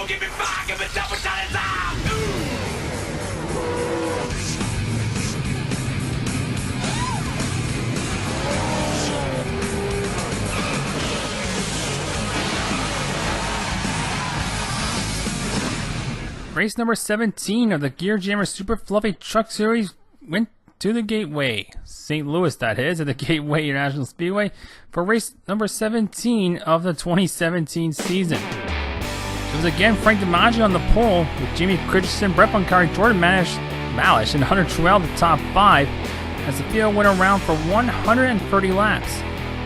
give me fire, give me double time live. Race number 17 of the Gear Jammer Super Fluffy Truck Series went to the Gateway, St. Louis that is, at the Gateway International Speedway for race number 17 of the 2017 season. It was again Frank DiMaggio on the pole with Jamie Christensen, Brett Bunkari, Jordan Malish, and Hunter Truell the top 5 as the field went around for 130 laps.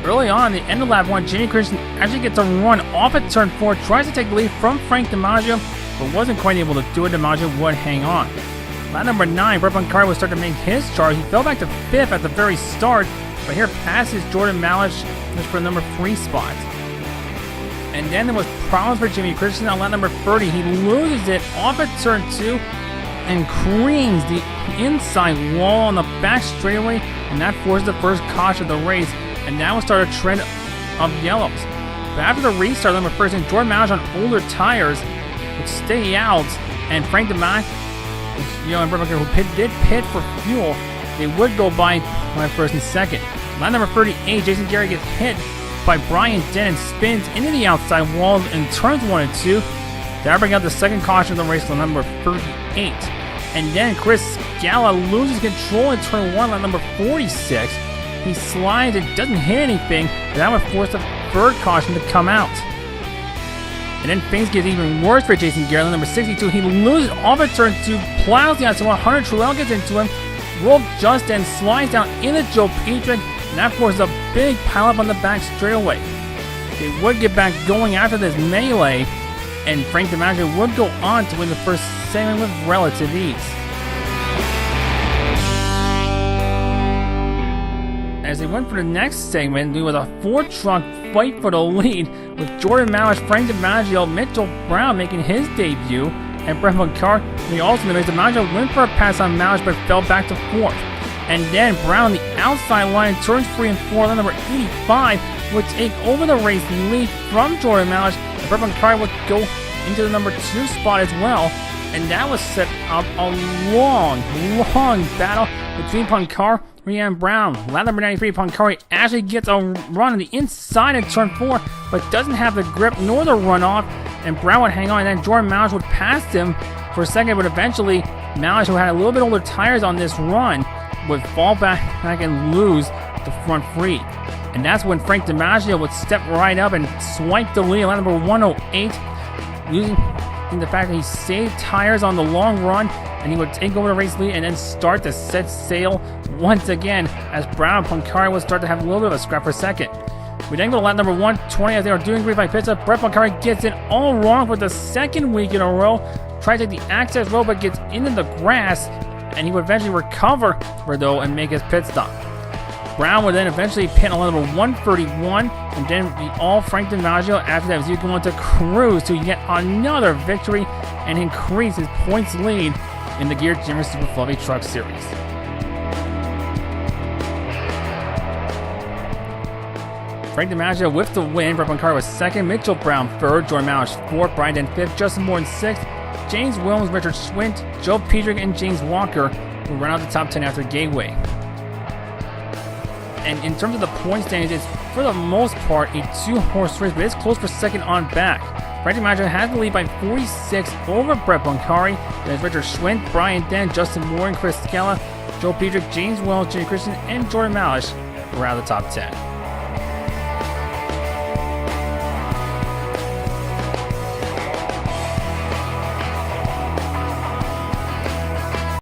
Early on, the end of lap 1, Jamie Christensen actually gets a run off at turn 4, tries to take the lead from Frank DiMaggio, but wasn't quite able to do it. DiMaggio would hang on. Lap number 9, Brett Bunkari would start to make his charge. He fell back to 5th at the very start, but here passes Jordan Malish just for the number 3 spot. And then there was problems for Jamie Christensen on lap number 30. He loses it off at turn 2 and creams the inside wall on the back straightaway, and that forces the first caution of the race, and that will start a trend of yellows. But after the restart, number 13, Jordan Malish on older tires would stay out, and Frank DiMaggio, and Brett Bunkari, who did pit for fuel, they would go by first and second. Line number 38, Jason Gary gets hit by Brian Dent and spins into the outside wall in turns 1 and 2. That brings out the second caution of the race on number 38. And then Chris Scala loses control in turn 1 on number 46. He slides and doesn't hit anything, but that would force the third caution to come out. And then things get even worse for Jason Garrett on number 62. He loses off at turn 2, plows the outside wall. Hunter Truell gets into him. Wolf just then slides down into Joe Petrick, and that forces a big pileup on the back straightaway. They would get back going after this melee, and Frank DiMaggio would go on to win the first segment with relative ease. As they went for the next segment, we was a 4-truck fight for the lead with Jordan Malish, Frank DiMaggio, Mitchell Brown making his debut, and Brett Bunkari. We also made DiMaggio went for a pass on Malish but fell back to 4th. And then Brown, the outside line, turns 3 and 4, line number 85, would take over the race lead from Jordan Malish, and Brett Bunkari would go into the number 2 spot as well. And that was set up a long battle between Bunkari and Brown. Lap number 93, Bunkari actually gets a run on the inside in turn 4, but doesn't have the grip nor the runoff, and Brown would hang on, and then Jordan Malish would pass him for a second, but eventually Malish, who had a little bit older tires on this run, would fall back and lose the front free. And that's when Frank DiMaggio would step right up and swipe the lead, lap number 108, using the fact that he saved tires on the long run, and he would take over the race lead and then start to set sail once again as Brown and Bunkari would start to have a little bit of a scrap for second. We then go to lap number 120 as they are doing green flag pit stop. Brett Bunkari gets it all wrong for the second week in a row. Tries to take the access road but gets into the grass, and he would eventually recover though and make his pit stop. Brown would then eventually pit on number 131, and then be all Frank DiMaggio after that as he going to cruise to yet another victory and increase his points lead in the Gear Jammer Super Fluffy Truck Series. Frank DiMaggio with the win. Brett Bunkari was second, Mitchell Brown third, Jordan Malish fourth, Brian Dent fifth, Justin Morton sixth, James Williams, Richard Schwint, Joe Petrick, and James Walker will run out the top 10 after Gateway. And in terms of the point standings, it's for the most part a 2-horse race, but it's close for second on back. Frank DiMaggio has the lead by 46 over Brett Bunkari. There's Richard Schwint, Brian Dent, Justin Moore, Chris Scala, Joe Petrick, James Wells, Jay Christian, and Jordan Malish around the top 10.